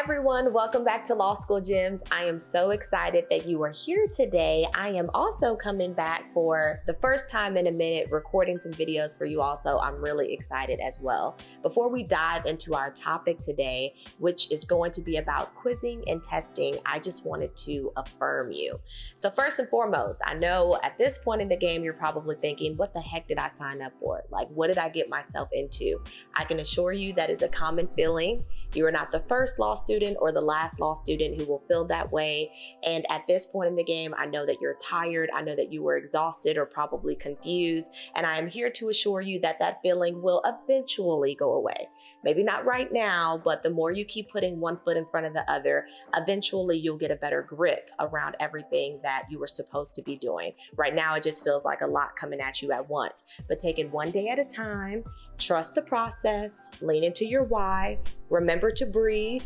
everyone, welcome back to Law School Gems. I am so excited that you are here today. I am also coming back for the first time in a minute, recording some videos for you also. I'm really excited as well. Before we dive into our topic today, which is going to be about quizzing and testing, I just wanted to affirm you. So first and foremost, I know at this point in the game, you're probably thinking, what the heck did I sign up for? Like, what did I get myself into? I can assure you that is a common feeling. You are not the first law student or the last law student who will feel that way. And at this point in the game, I know that you're tired. I know that you were exhausted or probably confused. And I am here to assure you that that feeling will eventually go away. Maybe not right now, but the more you keep putting one foot in front of the other, eventually you'll get a better grip around everything that you were supposed to be doing. Right now, it just feels like a lot coming at you at once. But take it one day at a time, trust the process, lean into your why, remember to breathe,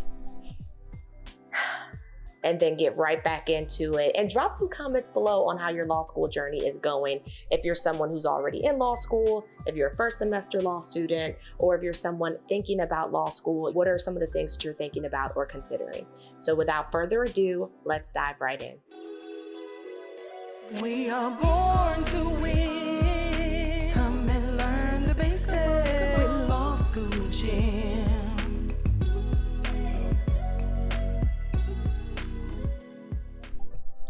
and then get right back into it. And drop some comments below on how your law school journey is going. If you're someone who's already in law school, if you're a first semester law student, or if you're someone thinking about law school, what are some of the things that you're thinking about or considering? So without further ado, let's dive right in. We are born to win. Come and learn the basics with Law School Gems.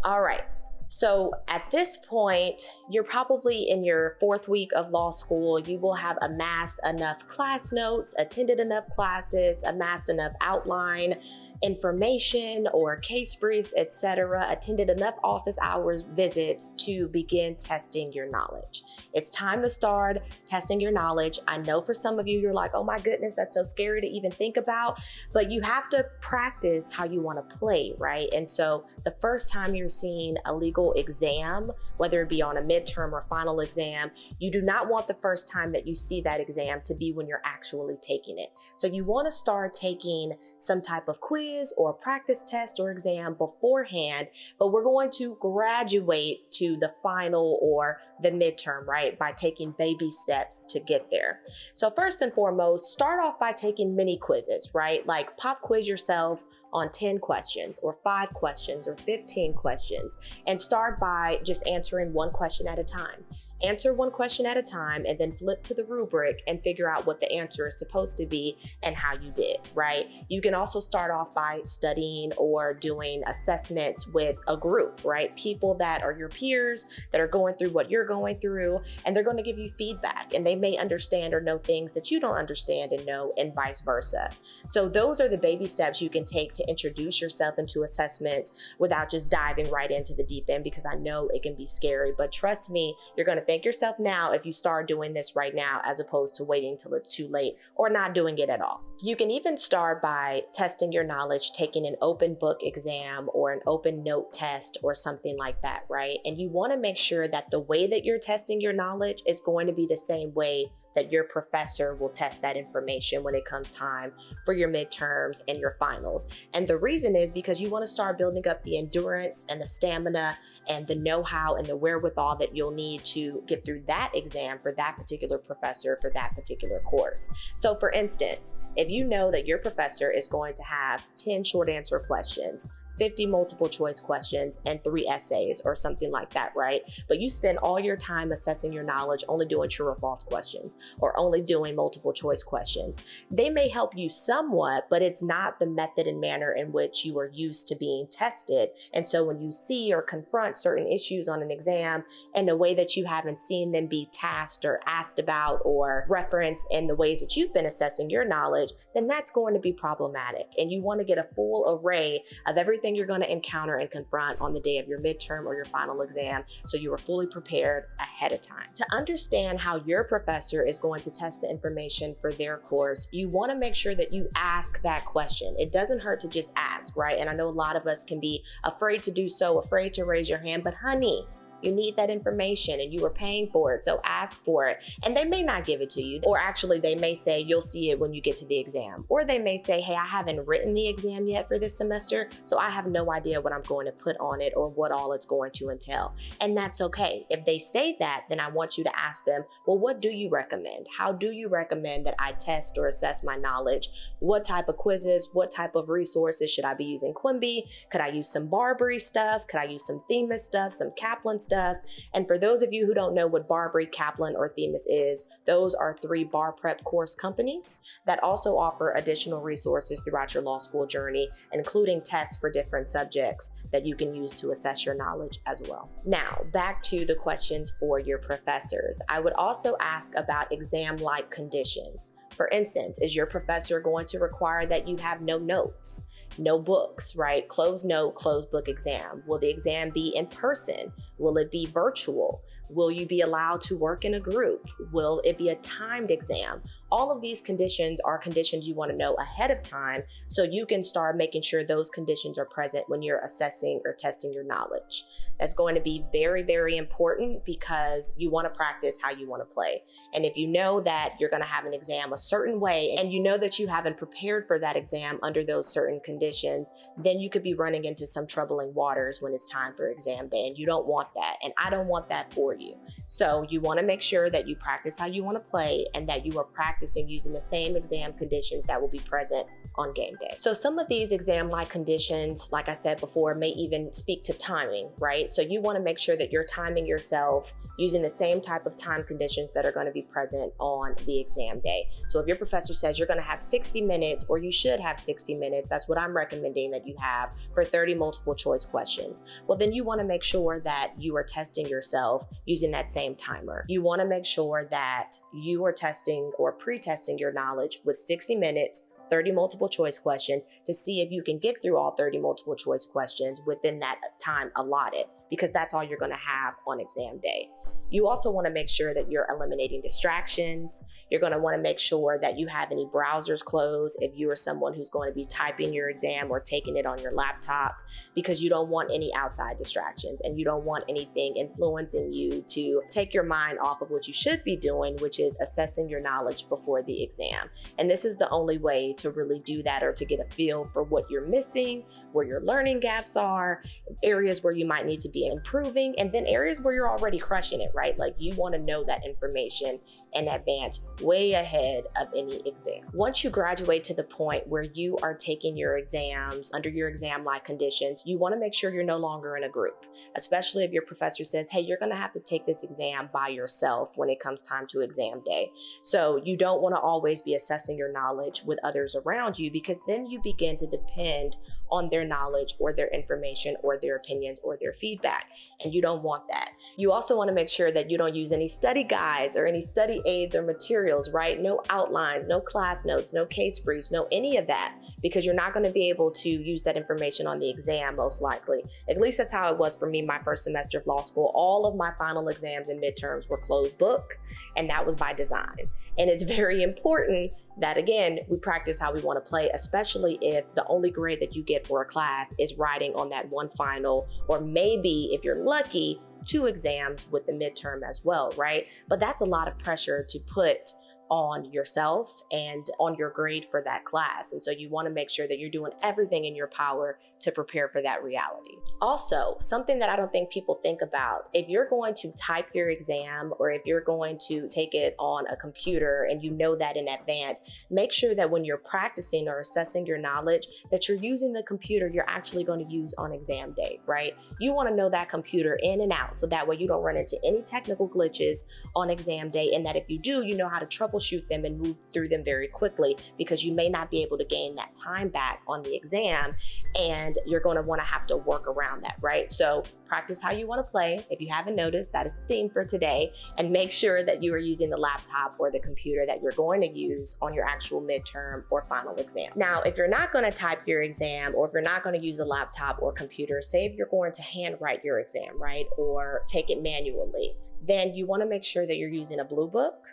All right, so at this point, you're probably in your fourth week of law school. You will have amassed enough class notes, attended enough classes, amassed enough outline information or case briefs, etc., attended enough office hours visits to begin testing your knowledge. It's time to start testing your knowledge. I know for some of you, you're like, oh my goodness, that's so scary to even think about, but you have to practice how you want to play, right? And so the first time you're seeing a legal exam, whether it be on a midterm or final exam, you do not want the first time that you see that exam to be when you're actually taking it. So you want to start taking some type of quiz or practice test or exam beforehand, but we're going to graduate to the final or the midterm, right, by taking baby steps to get there. So first and foremost, start off by taking mini quizzes, right? Like pop quiz yourself on 10 questions or 5 questions or 15 questions, and start by just answering one question at a time. Answer one question at a time and then flip to the rubric and figure out what the answer is supposed to be and how you did, right? You can also start off by studying or doing assessments with a group, right? People that are your peers that are going through what you're going through, and they're going to give you feedback, and they may understand or know things that you don't understand and know, and vice versa. So those are the baby steps you can take to introduce yourself into assessments without just diving right into the deep end, because I know it can be scary, but trust me, you're going to thank yourself now if you start doing this right now, as opposed to waiting till it's too late or not doing it at all. You can even start by testing your knowledge, taking an open book exam or an open note test or something like that, right? And you want to make sure that the way that you're testing your knowledge is going to be the same way that your professor will test that information when it comes time for your midterms and your finals. And the reason is because you want to start building up the endurance and the stamina and the know-how and the wherewithal that you'll need to get through that exam for that particular professor for that particular course. So for instance, if you know that your professor is going to have 10 short answer questions, 50 multiple choice questions, and 3 essays or something like that, right? But you spend all your time assessing your knowledge only doing true or false questions or only doing multiple choice questions. They may help you somewhat, but it's not the method and manner in which you are used to being tested. And so when you see or confront certain issues on an exam in a way that you haven't seen them be tasked or asked about or referenced in the ways that you've been assessing your knowledge, then that's going to be problematic. And you want to get a full array of everything you're going to encounter and confront on the day of your midterm or your final exam, so you are fully prepared ahead of time. To understand how your professor is going to test the information for their course, you want to make sure that you ask that question. It doesn't hurt to just ask, right? And I know a lot of us can be afraid to do so, afraid to raise your hand, but honey, You need that information and you are paying for it, so ask for it. And they may not give it to you, or actually they may say you'll see it when you get to the exam. Or they may say, hey, I haven't written the exam yet for this semester, so I have no idea what I'm going to put on it or what all it's going to entail. And that's okay. If they say that, then I want you to ask them, well, what do you recommend? How do you recommend that I test or assess my knowledge? What type of quizzes, what type of resources should I be using? Quimby? Could I use some Barbary stuff? Could I use some Themis stuff, some Kaplan stuff? And for those of you who don't know what Barbary, Kaplan, or Themis is, those are 3 bar prep course companies that also offer additional resources throughout your law school journey, including tests for different subjects that you can use to assess your knowledge as well. Now, back to the questions for your professors. I would also ask about exam-like conditions. For instance, is your professor going to require that you have no notes, no books, right? Closed note, closed book exam. Will the exam be in person? Will it be virtual? Will you be allowed to work in a group? Will it be a timed exam? All of these conditions are conditions you want to know ahead of time so you can start making sure those conditions are present when you're assessing or testing your knowledge. That's going to be very, very important because you want to practice how you want to play. And if you know that you're going to have an exam a certain way and you know that you haven't prepared for that exam under those certain conditions, then you could be running into some troubling waters when it's time for exam day, and you don't want that. And I don't want that for you. So you want to make sure that you practice how you want to play and that you are practicing using the same exam conditions that will be present on game day. So some of these exam-like conditions, like I said before, may even speak to timing, right? So you want to make sure that you're timing yourself using the same type of time conditions that are going to be present on the exam day. So if your professor says you're going to have 60 minutes, or you should have 60 minutes, that's what I'm recommending that you have for 30 multiple choice questions. Well, then you want to make sure that you are testing yourself using that same timer. You want to make sure that you are testing or pre-testing your knowledge with 60 minutes, 30 multiple choice questions to see if you can get through all 30 multiple choice questions within that time allotted, because that's all you're going to have on exam day. You also want to make sure that you're eliminating distractions. You're going to want to make sure that you have any browsers closed if you are someone who's going to be typing your exam or taking it on your laptop, because you don't want any outside distractions and you don't want anything influencing you to take your mind off of what you should be doing, which is assessing your knowledge before the exam. And this is the only way to really do that, or to get a feel for what you're missing, where your learning gaps are, areas where you might need to be improving, and then areas where you're already crushing it, right? Like, you want to know that information in advance, way ahead of any exam. Once you graduate to the point where you are taking your exams under your exam-like conditions, you want to make sure you're no longer in a group, especially if your professor says, hey, you're going to have to take this exam by yourself when it comes time to exam day. So you don't want to always be assessing your knowledge with others around you, because then you begin to depend on their knowledge or their information or their opinions or their feedback, and you don't want that. You also want to make sure that you don't use any study guides or any study aids or materials, right? No outlines, no class notes, no case briefs, no any of that, because you're not going to be able to use that information on the exam most likely. At least that's how it was for me my first semester of law school. All of my final exams and midterms were closed book, and that was by design. And it's very important that, again, we practice how we want to play, especially if the only grade that you get for a class is riding on that one final, or maybe, if you're lucky, 2 exams with the midterm as well, right? But that's a lot of pressure to put on yourself and on your grade for that class. And so you want to make sure that you're doing everything in your power to prepare for that reality. Also, something that I don't think people think about, if you're going to type your exam, or if you're going to take it on a computer and you know that in advance, make sure that when you're practicing or assessing your knowledge, that you're using the computer you're actually going to use on exam day, right? You want to know that computer in and out, so that way you don't run into any technical glitches on exam day, and that if you do, you know how to troubleshoot them and move through them very quickly, because you may not be able to gain that time back on the exam, and you're going to want to have to work around that, right? So practice how you want to play. If you haven't noticed, that is the theme for today, and make sure that you are using the laptop or the computer that you're going to use on your actual midterm or final exam. Now, if you're not going to type your exam, or if you're not going to use a laptop or computer, say if you're going to handwrite your exam, right, or take it manually, then you want to make sure that you're using a blue book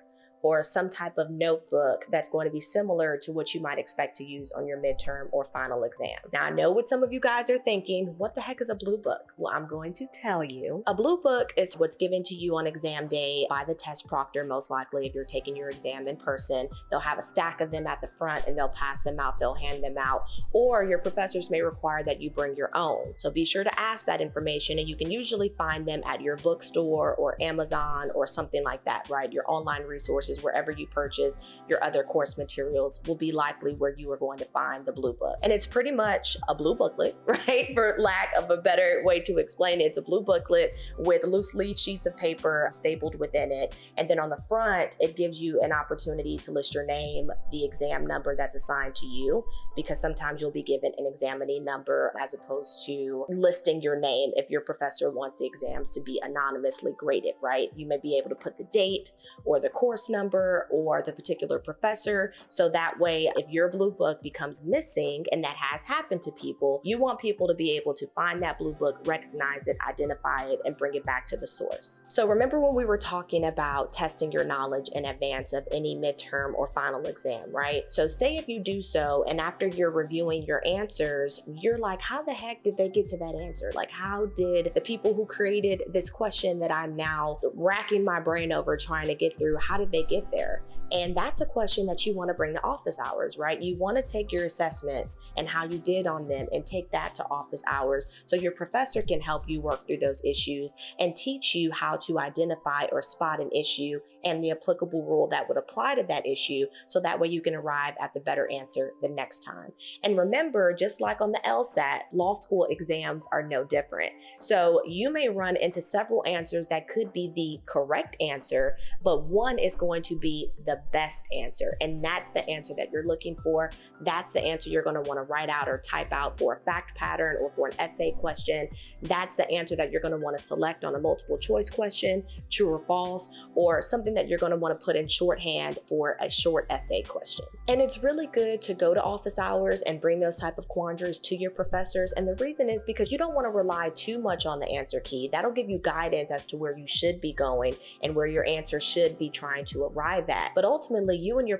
or some type of notebook that's going to be similar to what you might expect to use on your midterm or final exam. Now, I know what some of you guys are thinking, what the heck is a blue book? Well, I'm going to tell you. A blue book is what's given to you on exam day by the test proctor, most likely if you're taking your exam in person. They'll have a stack of them at the front and they'll pass them out, they'll hand them out, or your professors may require that you bring your own. So be sure to ask that information, and you can usually find them at your bookstore or Amazon or something like that, right? Your online resources, wherever you purchase your other course materials, will be likely where you are going to find the blue book. And it's pretty much a blue booklet, right? For lack of a better way to explain it, it's a blue booklet with loose leaf sheets of paper stapled within it. And then on the front, it gives you an opportunity to list your name, the exam number that's assigned to you, because sometimes you'll be given an examinee number as opposed to listing your name if your professor wants the exams to be anonymously graded, right? You may be able to put the date or the course number or the particular professor. So that way, if your blue book becomes missing, and that has happened to people, you want people to be able to find that blue book, recognize it, identify it, and bring it back to the source. So remember when we were talking about testing your knowledge in advance of any midterm or final exam, right? So say if you do so, and after you're reviewing your answers, you're like, how the heck did they get to that answer? Like, how did the people who created this question that I'm now racking my brain over trying to get through, how did they get there? And that's a question that you want to bring to office hours, right? You want to take your assessments and how you did on them and take that to office hours so your professor can help you work through those issues and teach you how to identify or spot an issue and the applicable rule that would apply to that issue, so that way you can arrive at the better answer the next time. And remember, just like on the LSAT, law school exams are no different. So you may run into several answers that could be the correct answer, but one is going to be the best answer. And that's the answer that you're looking for. That's the answer you're going to want to write out or type out for a fact pattern or for an essay question. That's the answer that you're going to want to select on a multiple choice question, true or false, or something that you're going to want to put in shorthand for a short essay question. And it's really good to go to office hours and bring those type of quandaries to your professors. And the reason is because you don't want to rely too much on the answer key. That'll give you guidance as to where you should be going and where your answer should be trying to arrive at. But ultimately, you and your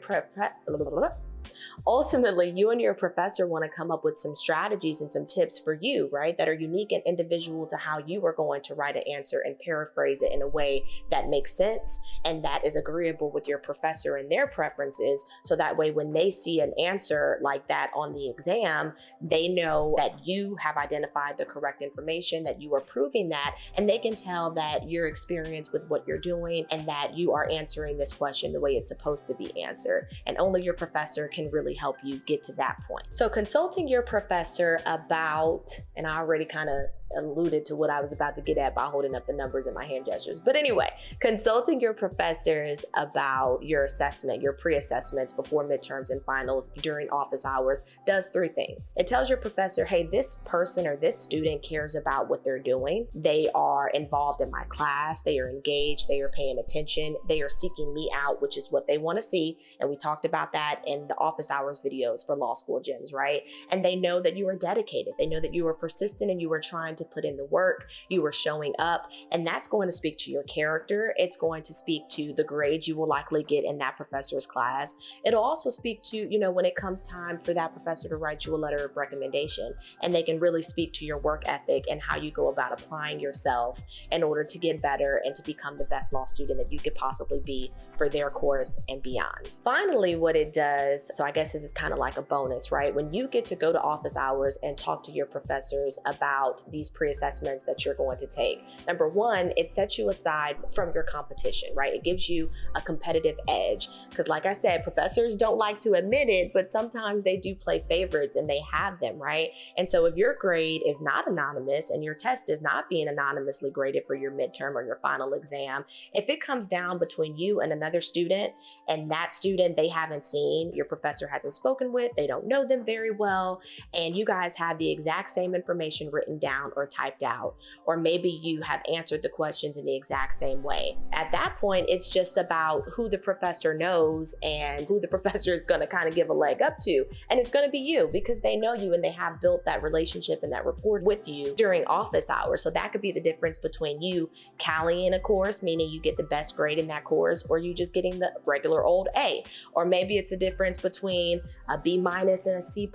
professor want to come up with some strategies and some tips for you, right, that are unique and individual to how you are going to write an answer and paraphrase it in a way that makes sense and that is agreeable with your professor and their preferences. So that way, when they see an answer like that on the exam, they know that you have identified the correct information, that you are proving that, and they can tell that you're experienced with what you're doing and that you are answering this question the way it's supposed to be answered. And only your professor can really help you get to that point. So consulting your professor about, and I already kind of alluded to what I was about to get at by holding up the numbers in my hand gestures. But anyway, consulting your professors about your assessment, your pre-assessments before midterms and finals during office hours does three things. It tells your professor, hey, this person or this student cares about what they're doing. They are involved in my class. They are engaged. They are paying attention. They are seeking me out, which is what they want to see. And we talked about that in the office hours videos for law school gyms, right? And they know that you are dedicated. They know that you are persistent and you are trying to put in the work, you are showing up, and that's going to speak to your character. It's going to speak to the grades you will likely get in that professor's class. It'll also speak to, when it comes time for that professor to write you a letter of recommendation, and they can really speak to your work ethic and how you go about applying yourself in order to get better and to become the best law student that you could possibly be for their course and beyond. Finally, what it does, so I guess this is kind of like a bonus, right? When you get to go to office hours and talk to your professors about these pre-assessments that you're going to take. Number one, it sets you aside from your competition, right? It gives you a competitive edge because like I said, professors don't like to admit it, but sometimes they do play favorites and they have them, right? And so if your grade is not anonymous and your test is not being anonymously graded for your midterm or your final exam, if it comes down between you and another student and that student they haven't seen, your professor hasn't spoken with, they don't know them very well, and you guys have the exact same information written down or typed out, or maybe you have answered the questions in the exact same way. At that point, it's just about who the professor knows and who the professor is going to kind of give a leg up to. And it's going to be you, because they know you and they have built that relationship and that rapport with you during office hours. So that could be the difference between you Callie in a course, meaning you get the best grade in that course, or you just getting the regular old A. Or maybe it's a difference between a B- and a C+,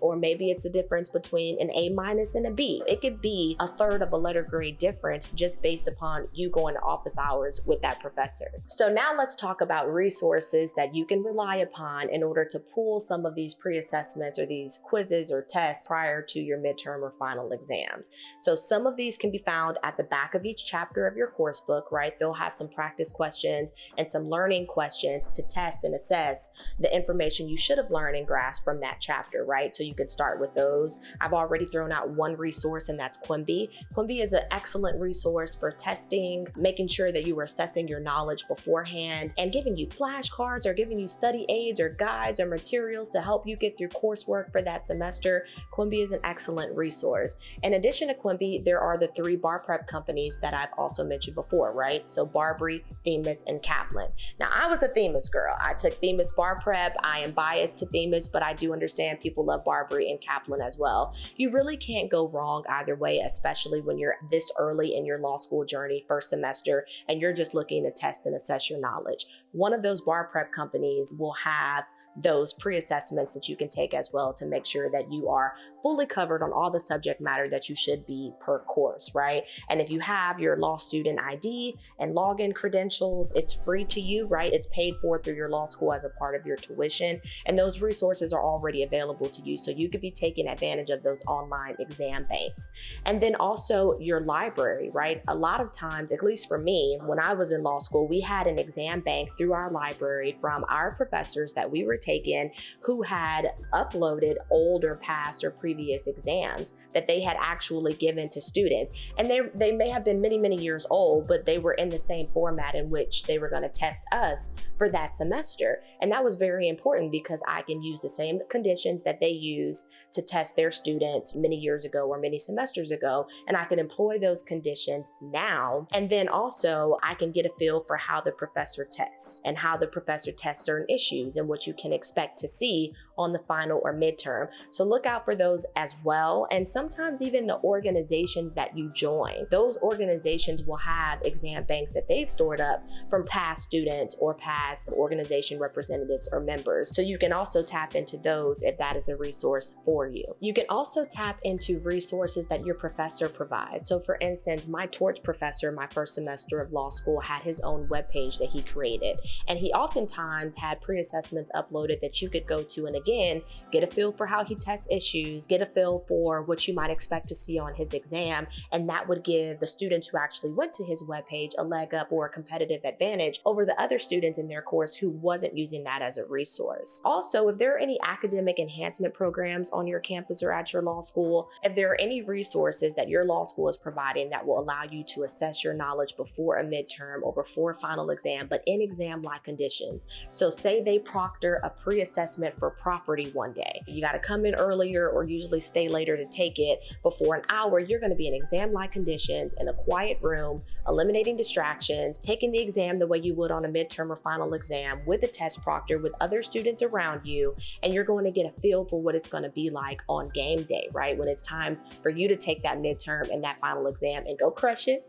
or maybe it's a difference between an A- and a B. It could be a third of a letter grade difference just based upon you going to office hours with that professor. So now let's talk about resources that you can rely upon in order to pull some of these pre-assessments or these quizzes or tests prior to your midterm or final exams. So some of these can be found at the back of each chapter of your course book, right? They'll have some practice questions and some learning questions to test and assess the information you should have learned and grasped from that chapter, right? So you can start with those. I've already thrown out one resource, and that's Quimby. Quimby is an excellent resource for testing, making sure that you are assessing your knowledge beforehand, and giving you flashcards or giving you study aids or guides or materials to help you get through coursework for that semester. Quimby is an excellent resource. In addition to Quimby, there are the 3 bar prep companies that I've also mentioned before, right? So Barbary, Themis, and Kaplan. Now, I was a Themis girl. I took Themis bar prep. I am biased to Themis, but I do understand people love Barbary and Kaplan as well. You really can't go wrong either way, especially when you're this early in your law school journey, first semester, and you're just looking to test and assess your knowledge. One of those bar prep companies will have those pre-assessments that you can take as well to make sure that you are fully covered on all the subject matter that you should be per course, right? And if you have your law student ID and login credentials, it's free to you, right? It's paid for through your law school as a part of your tuition. And those resources are already available to you. So you could be taking advantage of those online exam banks. And then also your library, right? A lot of times, at least for me, when I was in law school, we had an exam bank through our library from our professors that we were taken who had uploaded older past or previous exams that they had actually given to students. And they may have been many, many years old, but they were in the same format in which they were going to test us for that semester. And that was very important because I can use the same conditions that they use to test their students many years ago or many semesters ago. And I can employ those conditions now. And then also I can get a feel for how the professor tests and how the professor tests certain issues and what you can expect to see on the final or midterm. So look out for those as well. And sometimes even the organizations that you join, those organizations will have exam banks that they've stored up from past students or past organization representatives or members. So you can also tap into those if that is a resource for you. You can also tap into resources that your professor provides. So for instance, my torts professor, my first semester of law school, had his own webpage that he created. And he oftentimes had pre-assessments uploaded that you could go to and again, get a feel for how he tests issues, get a feel for what you might expect to see on his exam. And that would give the students who actually went to his webpage a leg up or a competitive advantage over the other students in their course who wasn't using that as a resource. Also, if there are any academic enhancement programs on your campus or at your law school, if there are any resources that your law school is providing that will allow you to assess your knowledge before a midterm or before a final exam, but in exam-like conditions. So say they proctor a pre-assessment for property one day. You got to come in earlier or usually stay later to take it. Before an hour, you're going to be in exam-like conditions in a quiet room, eliminating distractions, taking the exam the way you would on a midterm or final exam with a test proctor with other students around you. And you're going to get a feel for what it's going to be like on game day, right? When it's time for you to take that midterm and that final exam and go crush it.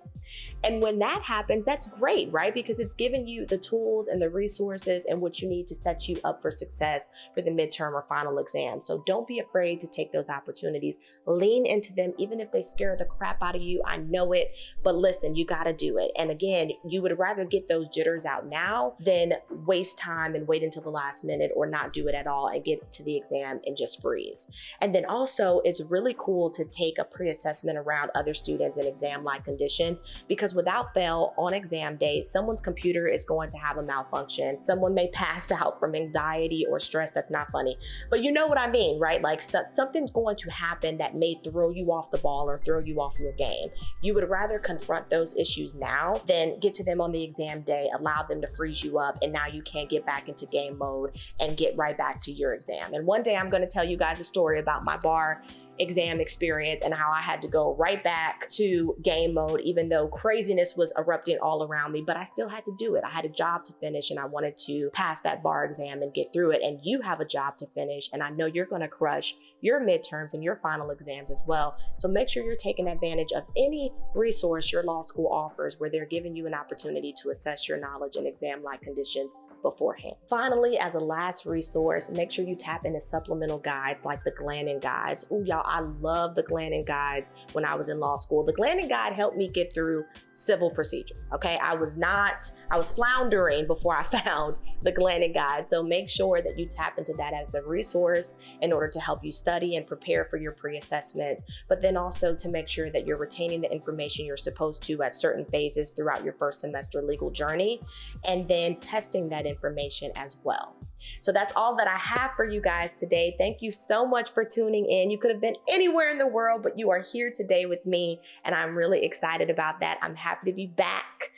And when that happens, that's great, right? Because it's giving you the tools and the resources and what you need to set you up for success for the midterm or final exam. So don't be afraid to take those opportunities. Lean into them, even if they scare the crap out of you. I know it, but listen, you got to do it. And again, you would rather get those jitters out now than waste time and wait until the last minute or not do it at all and get to the exam and just freeze. And then also, it's really cool to take a pre-assessment around other students in exam-like conditions, because without fail, on exam day, someone's computer is going to have a malfunction. Someone may pass out from anxiety or stress. That's not funny, but you know what I mean, right? Like something's going to happen that may throw you off the ball or throw you off your game. You would rather confront those issues now than get to them on the exam day, allow them to freeze you up, and now you can't get back into game mode and get right back to your exam. And one day I'm going to tell you guys a story about my bar exam experience and how I had to go right back to game mode, even though craziness was erupting all around me, but I still had to do it. I had a job to finish and I wanted to pass that bar exam and get through it. And you have a job to finish, and I know you're going to crush your midterms and your final exams as well. So make sure you're taking advantage of any resource your law school offers where they're giving you an opportunity to assess your knowledge in exam-like conditions beforehand. Finally, as a last resource, make sure you tap into supplemental guides like the Glannon guides. Ooh, y'all, I love the Glannon guides when I was in law school. The Glannon guide helped me get through civil procedure, okay? I was floundering before I found the Glannon guide. So make sure that you tap into that as a resource in order to help you study and prepare for your pre-assessments, but then also to make sure that you're retaining the information you're supposed to at certain phases throughout your first semester legal journey, and then testing that information as well. So that's all that I have for you guys today. Thank you so much for tuning in. You could have been anywhere in the world, but you are here today with me, and I'm really excited about that. I'm happy to be back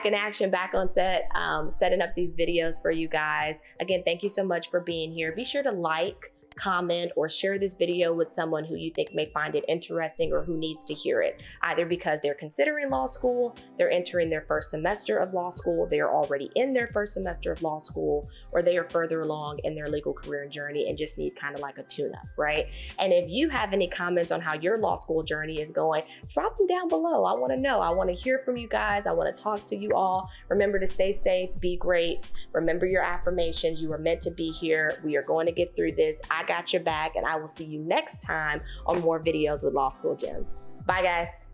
in action, back on set, setting up these videos for you guys. Again, thank you so much for being here. Be sure to like, comment, or share this video with someone who you think may find it interesting or who needs to hear it, either because they're considering law school, they're entering their first semester of law school, they're already in their first semester of law school, or they are further along in their legal career journey and just need kind of like a tune-up, right? And if you have any comments on how your law school journey is going, drop them down below. I want to know. I want to hear from you guys. I want to talk to you all. Remember to stay safe, be great. Remember your affirmations. You are meant to be here. We are going to get through this. I got your back, and I will see you next time on more videos with Law School Gems. Bye, guys.